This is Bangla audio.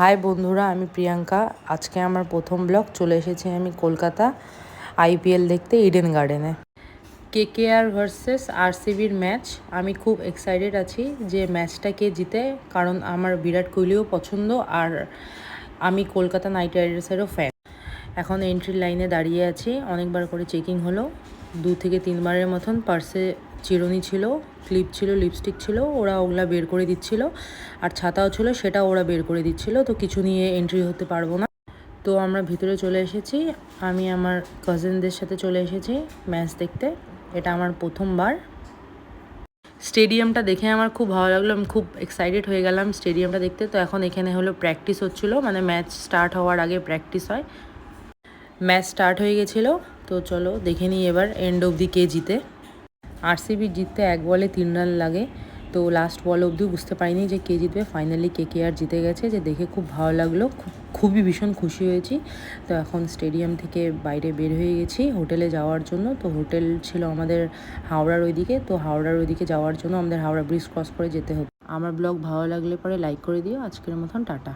হাই বন্ধুরা, আমি প্রিয়াঙ্কা। আজকে আমার প্রথম ব্লগ। চলে এসেছি আমি কলকাতা আইপিএল দেখতে ইডেন গার্ডেনে। কেকেআর ভার্সেস আরসিবির ম্যাচ। আমি খুব এক্সাইটেড আছি যে ম্যাচটা কে জিতে, কারণ আমার বিরাট কোহলিও পছন্দ আর আমি কলকাতা নাইট রাইডার্সেরও ফ্যান। এখন এন্ট্রি লাইনে দাঁড়িয়ে আছি। অনেকবার করে চেকিং হলো, 2 থেকে 3 বারের মতন। পার্সে চিরুনি ছিল, ক্লিপ ছিল, লিপস্টিক ছিল, ওগুলা বের করে দিচ্ছিল। আর ছাতাও ছিল, সেটা ওরা বের করে দিচ্ছিল। তো কিছু নিয়ে এন্ট্রি হতে পারবো না। তো আমরা ভিতরে চলে এসেছি। আমি আমার কাজিনদের সাথে চলে এসেছি ম্যাচ দেখতে। এটা আমার প্রথমবার। স্টেডিয়ামটা দেখে আমার খুব ভালো লাগলো। আমি খুব এক্সাইটেড হয়ে গেলাম স্টেডিয়ামটা দেখতে। তো এখন এখানে হলো প্র্যাকটিস হচ্ছিলো, মানে ম্যাচ স্টার্ট হওয়ার আগে প্র্যাকটিস হয়। ম্যাচ স্টার্ট হয়ে গেছিলো। তো চলো দেখে নিই এবার এন্ড অবধি কে জিতে। আরসিবি জিততে 1 বলে 3 রান লাগে। তো লাস্ট বল অবধিও বুঝতে পারিনি যে কে জিতবে। ফাইনালি কেকেআর জিতে গেছে, যে দেখে খুব ভালো লাগলো। খুবই ভীষণ খুশি হয়েছি। তো এখন স্টেডিয়াম থেকে বাইরে বের হয়ে গেছি হোটেলে যাওয়ার জন্য। তো হোটেল ছিল আমাদের হাওড়ার ওইদিকে। তো হাওড়ার ওইদিকে যাওয়ার জন্য আমাদের হাওড়া ব্রিজ ক্রস করে যেতে হতো। আমার ব্লগ ভালো লাগলে পরে লাইক করে দিও। আজকের মতন টাটা।